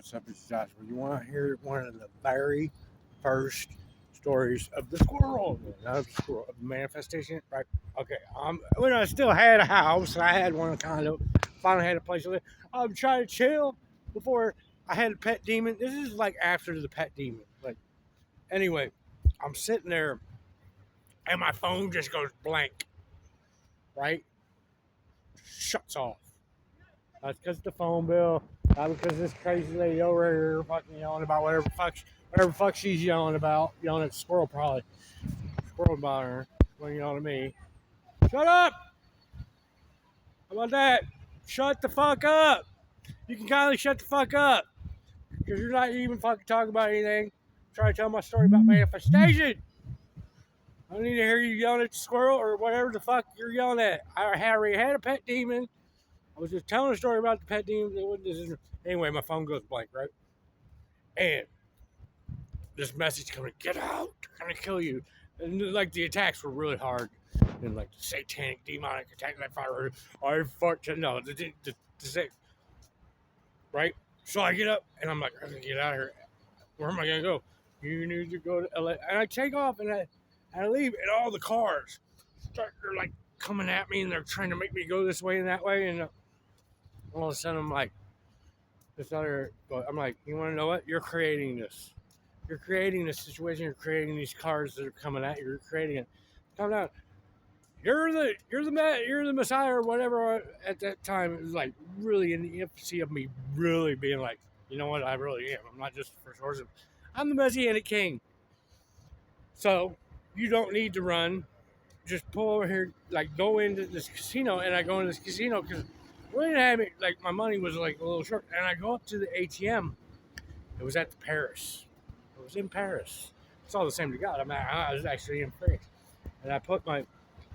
what's up? It's Joshua. You want to hear one of the very first stories of the squirrel? Not of the squirrel, of the manifestation, right? Okay. When I still had a house, and I had one condo, finally had a place to live. I was trying to chill before I had a pet demon. This is like after the pet demon. Like, anyway, I'm sitting there, and my phone just goes blank, right? Shuts off. That's because the phone bill. Not because this crazy lady over here fucking yelling about whatever fuck she's yelling about. Yelling at the squirrel probably. Squirrel about her. When yelling at me. Shut up! How about that? Shut the fuck up! You can kindly shut the fuck up. Because you're not even fucking talking about anything. I'm trying to tell my story about manifestation. I don't need to hear you yelling at the squirrel or whatever the fuck you're yelling at. I already had a pet demon. I was just telling a story about the pet demon. Anyway, my phone goes blank, right? And this message coming, get out, they're gonna kill you. And like the attacks were really hard. And like the satanic demonic attack that fire, I fucked no, right? So I get up and I'm like, I gotta get out of here. Where am I gonna go? You need to go to LA. And I take off and I leave, and all the cars they're like coming at me and they're trying to make me go this way and that way. And all of a sudden I'm like, I'm like, you want to know what? You're creating this. You're creating this situation. You're creating these cars that are coming at you. You're creating it. Come down. You're the Messiah or whatever. At that time, it was like really in the infancy of me really being like, you know what? I really am. I'm not just the first horse. I'm the Messianic King. So you don't need to run. Just pull over here, like go into this casino, and I go into this casino because we didn't have it. Like my money was like a little short, and I go up to the ATM. It was at the Paris. It was in Paris. It's all the same to God. I was actually in Paris, and I put my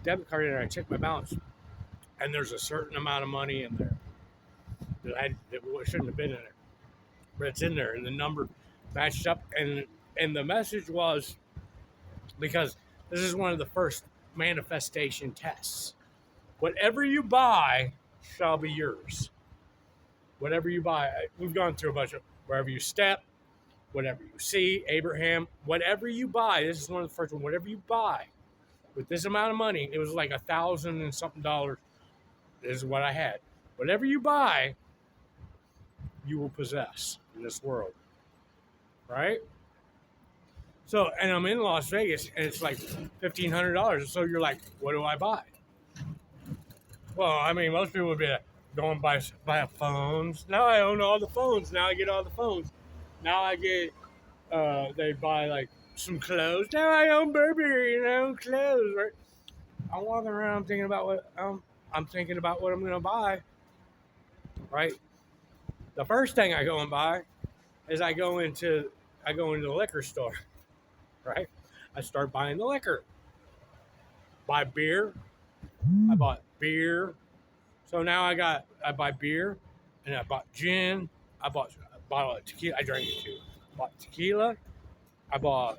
debit card in, and I checked my balance, and there's a certain amount of money in there that shouldn't have been in there, but it's in there, and the number matched up, and the message was because this is one of the first manifestation tests. Whatever you buy shall be yours. Whatever you buy, we've gone through a bunch of wherever you step, whatever you see, Abraham, whatever you buy, this is one of the first ones, whatever you buy with this amount of money, it was like $1,000 and something dollars is what I had. Whatever you buy, you will possess in this world. Right? So, and I'm in Las Vegas and it's like $1,500. So you're like, what do I buy? Well, I mean, most people would be like, go and buy phones. Now I own all the phones. Now I get all the phones. Now I get, they buy like some clothes. Now I own Burberry and I own clothes, right? I'm walking around, I'm thinking about what I'm going to buy, right? The first thing I go and buy is I go into the liquor store, right? I start buying the liquor. Buy beer. I bought beer. So now I buy beer, and I bought gin. I bought a bottle of tequila. I drank it too. I bought tequila. I bought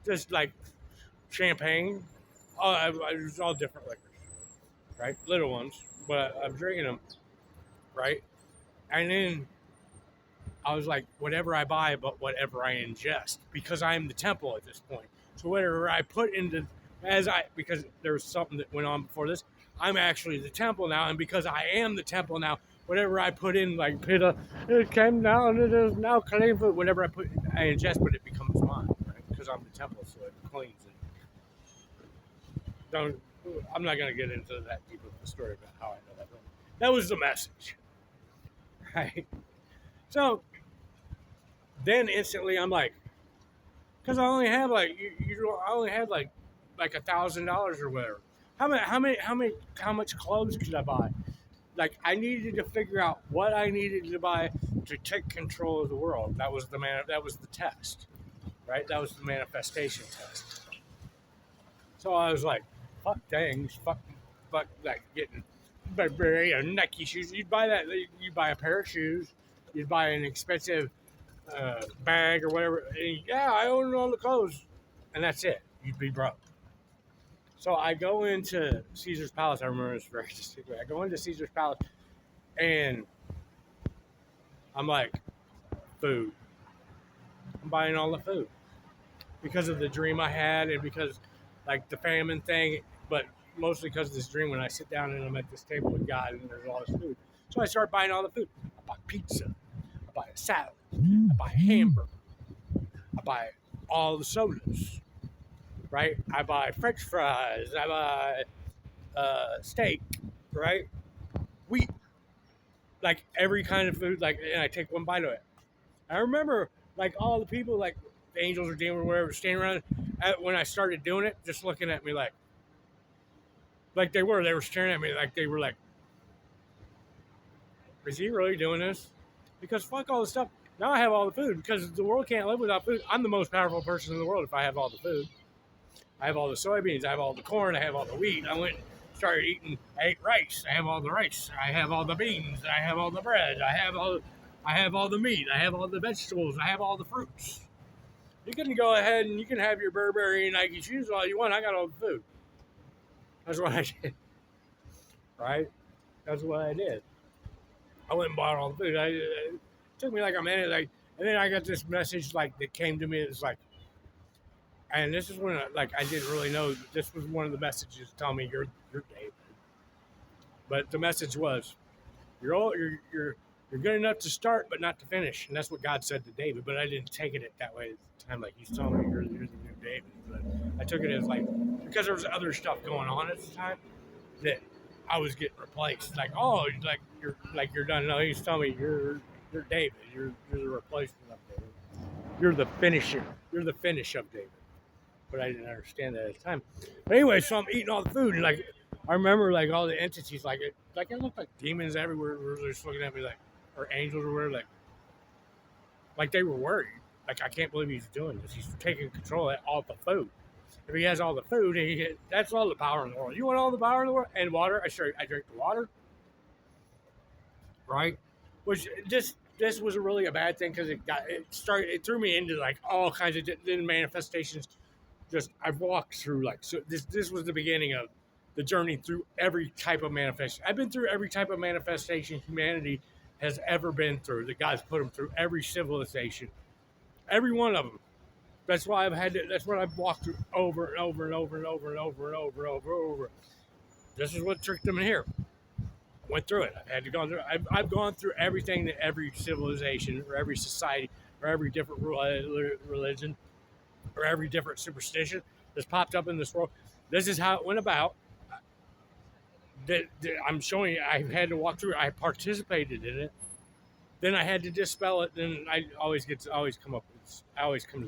just like champagne. It was all different liquors, right? Little ones, but I'm drinking them, right? And then I was like, whatever I buy, but whatever I ingest, because I am the temple at this point. So whatever I put into, because there was something that went on before this, I'm actually the temple now, and because I am the temple now, whatever I put in, like pitta, it came down, it is now clean food. Whatever I ingest, but it becomes mine, right? Because I'm the temple, so it cleans it. I'm not gonna get into that deep of the story about how I know that. That was the message, right? So then instantly I'm like, because I only have like I only had like $1,000 or whatever. How much clothes could I buy? Like I needed to figure out what I needed to buy to take control of the world. That was the test, right? That was the manifestation test. So I was like, fuck things, fuck like getting Nike shoes. You'd buy that. You buy a pair of shoes. You'd buy an expensive bag or whatever. And yeah, I own all the clothes, and that's it. You'd be broke. So I go into Caesar's Palace. I remember this very distinctly. I go into Caesar's Palace, and I'm like, food. I'm buying all the food because of the dream I had and because like the famine thing, but mostly because of this dream when I sit down and I'm at this table with God and there's all this food. So I start buying all the food. I buy pizza. I buy a salad. I buy a hamburger. I buy all the sodas. Right? I buy French fries. I buy steak. Right? Wheat. Like every kind of food. Like, and I take one bite of it. I remember like all the people, like the angels or demons or whatever, standing around when I started doing it, just looking at me like they were staring at me like they were like, is he really doing this? Because fuck all the stuff. Now I have all the food because the world can't live without food. I'm the most powerful person in the world if I have all the food. I have all the soybeans. I have all the corn. I have all the wheat. I went and started eating. I ate rice. I have all the rice. I have all the beans. I have all the bread. I have all the meat. I have all the vegetables. I have all the fruits. You can go ahead and you can have your Burberry and Nike shoes all you want. I got all the food. That's what I did. Right? That's what I did. I went and bought all the food. It took me like a minute, like, and then I got this message like that came to me. It's like, and this is when I didn't really know. This was one of the messages telling me you're David. But the message was, you're good enough to start, but not to finish, and that's what God said to David. But I didn't take it that way at the time. Like he's telling me you're the new David. But I took it as like because there was other stuff going on at the time that I was getting replaced. Like you're done. No, he's telling me you're David. You're the replacement of David. You're the finisher. You're the finish of David. But I didn't understand that at the time. But anyway, so I'm eating all the food and like I remember like all the entities like it looked like demons everywhere were just looking at me like or angels or whatever like they were worried. Like I can't believe he's doing this. He's taking control of all the food. If he has all the food, that's all the power in the world. You want all the power in the world and water? I drink the water, right? Which this was really a bad thing because it threw me into like all kinds of manifestations. Just I've walked through like so. This was the beginning of the journey through every type of manifestation. I've been through every type of manifestation humanity has ever been through. That God's put them through every civilization, every one of them. That's why that's what I've walked through over and over and over and over and over and over and over and over. This is what tricked them in here. Went through it. I had to go through. I've gone through everything that every civilization or every society or every different religion or every different superstition that's popped up in this world. This is how it went about. That I'm showing you. I had to walk through it. I participated in it. Then I had to dispel it. Then I always come to the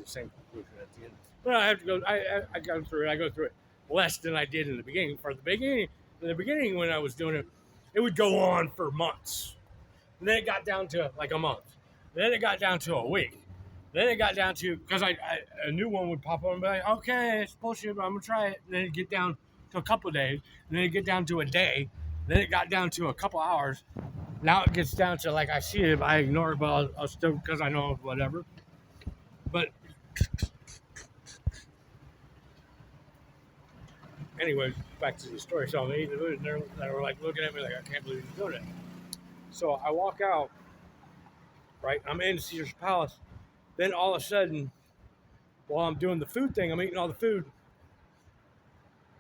same conclusion at the end. But I have to go. I go through it. I go through it less than I did in the beginning. In the beginning when I was doing it, it would go on for months. And then it got down to like a month. Then it got down to a week. Then it got down to because a new one would pop up and be like, okay, it's bullshit, but I'm gonna try it. And then it get down to a couple of days. And then it get down to a day. Then it got down to a couple hours. Now it gets down to like I see it, if I ignore it, but I'll still because I know whatever. But anyways, back to the story. So I'm eating the food, and they were like looking at me like I can't believe he's doing it. So I walk out. Right, I'm in Caesar's Palace. Then all of a sudden, while I'm doing the food thing, I'm eating all the food.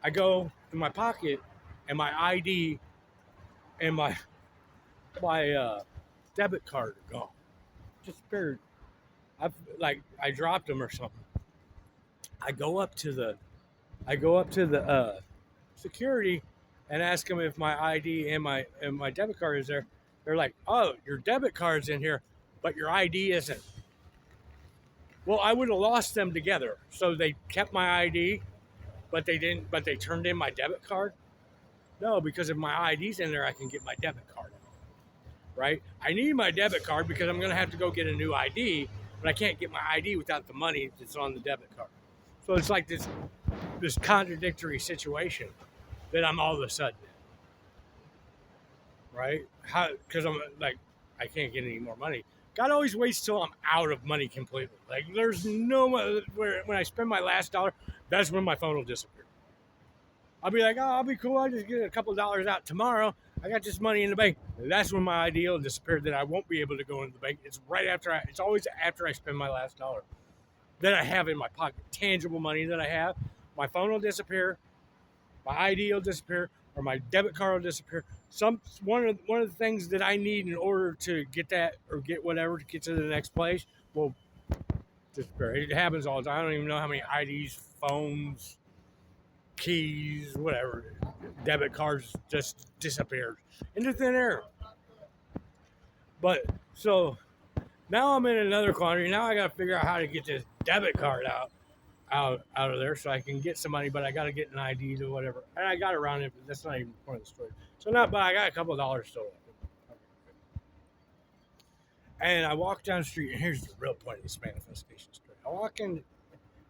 I go in my pocket, and my ID and my debit card are gone. Disappeared. I dropped them or something. I go up to the security and ask them if my ID and my debit card is there. They're like, "Oh, your debit card's in here, but your ID isn't." Well, I would have lost them together. So they kept my ID, but they didn't. But they turned in my debit card. No, because if my ID's in there, I can get my debit card. Right? I need my debit card because I'm going to have to go get a new ID, but I can't get my ID without the money that's on the debit card. So it's like this contradictory situation that I'm all of a sudden in. Right? Because I'm like, I can't get any more money. God always waits till I'm out of money completely. Like there's no when I spend my last dollar, that's when my phone will disappear. I'll be like, oh, I'll be cool. I'll just get a couple of dollars out tomorrow. I got this money in the bank. And that's when my ID will disappear. That I won't be able to go into the bank. It's right after it's always after I spend my last dollar that I have in my pocket, tangible money that I have. My phone will disappear, my ID will disappear, or my debit card will disappear. One of the things that I need in order to get that or get whatever to get to the next place will disappear. It happens all the time. I don't even know how many IDs, phones, keys, whatever, debit cards just disappeared into thin air. But so now I'm in another quandary. Now I got to figure out how to get this debit card out of there so I can get some money, but I got to get an ID or whatever. And I got around it, but that's not even part of the story. So but I got a couple of dollars still left. And I walk down the street, and here's the real point of this manifestation story. I walk in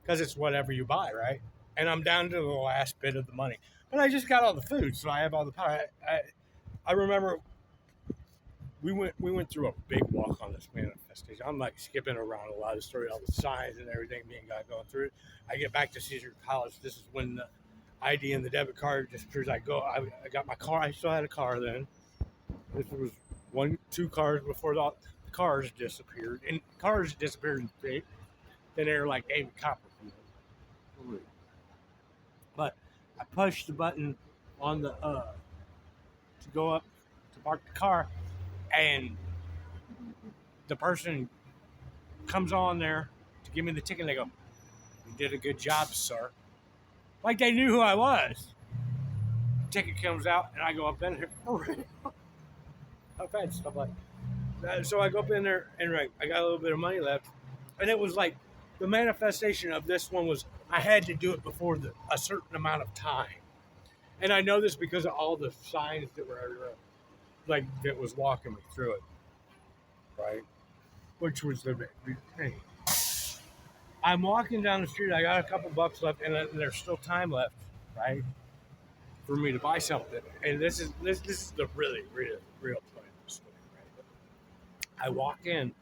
because it's whatever you buy, right? And I'm down to the last bit of the money. But I just got all the food, so I have all the power. I remember we went through a big walk on this manifestation. I'm like skipping around a lot of the story, all the signs and everything, me and God going through it. I get back to Caesar Palace. This is when the ID and the debit card disappears. I got my car. I still had a car then. This was 2 cars before the cars disappeared. And cars disappeared in thin air like David Copperfield. But I pushed the button on the to go up to park the car, and the person comes on there to give me the ticket. And they go, "You did a good job, sir." Like they knew who I was. The ticket comes out, and I go up in there. I've had stuff like that. So I go up in there, and I got a little bit of money left, and it was like the manifestation of this one was I had to do it before a certain amount of time. And I know this because of all the signs that were everywhere, like that was walking me through it, right? Which was the big thing. I'm walking down the street. I got a couple bucks left, and there's still time left, right, for me to buy something. And this is the really real point of the story, right? I walk in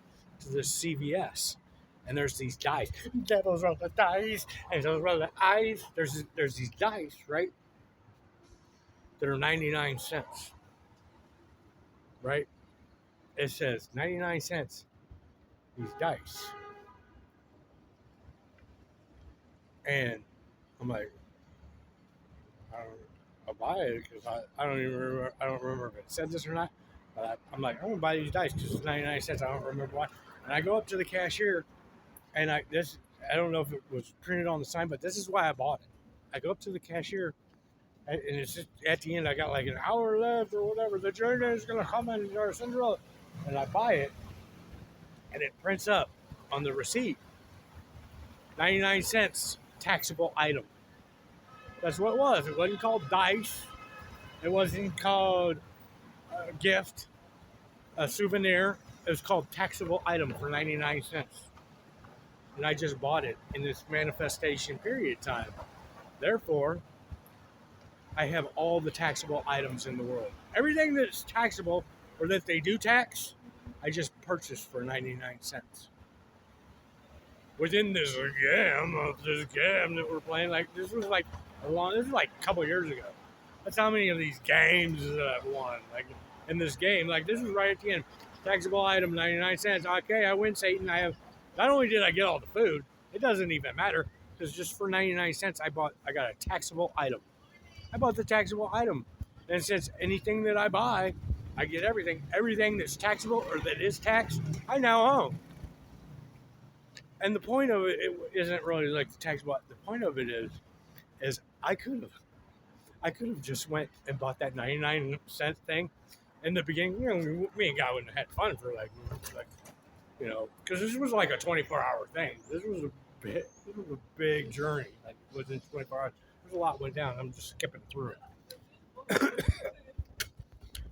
to this CVS. And there's these dice. Devils roll the dice, and those roll the eyes. There's these dice, right? That are 99 cents, right? It says 99 cents. These dice, and I'm like, I'll buy it because I don't even remember. I don't remember if it said this or not. But I'm like, I'm gonna buy these dice because it's 99 cents. I don't remember why. And I go up to the cashier. And I don't know if it was printed on the sign, but this is why I bought it. I go up to the cashier, and it's just at the end. I got like an hour left or whatever. The journey is gonna come in our Cinderella, and I buy it, and it prints up on the receipt, 99 cents taxable item. That's what it was. It wasn't called dice. It wasn't called a gift, a souvenir. It was called taxable item for 99 cents. And I just bought it in this manifestation period time. Therefore, I have all the taxable items in the world. Everything that's taxable or that they do tax, I just purchased for 99 cents. Within this game that we're playing, like this was like a couple years ago. That's how many of these games that I've won. Like in this game, like this was right at the end. Taxable item, 99 cents. Okay, I win, Satan. Not only did I get all the food, it doesn't even matter because just for 99 cents, I got a taxable item. I bought the taxable item. And since anything that I buy, I get everything. Everything that's taxable or that is taxed, I now own. And the point of it isn't really like the taxable. The point of it is I could have just went and bought that 99 cent thing in the beginning. You know, me and God wouldn't have had fun for like you know, because this was like a 24-hour thing. This was a big journey. Like within 24 hours, there's a lot went down. I'm just skipping through it.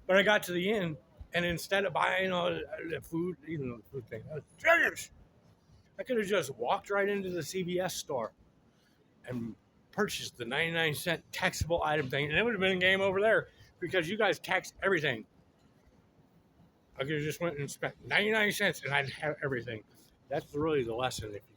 But I got to the end, and instead of buying all the food, even though the food thing, I could have just walked right into the CVS store and purchased the 99 cent taxable item thing, and it would have been game over there because you guys tax everything. I could have just went and spent 99 cents and I'd have everything. That's really the lesson. If you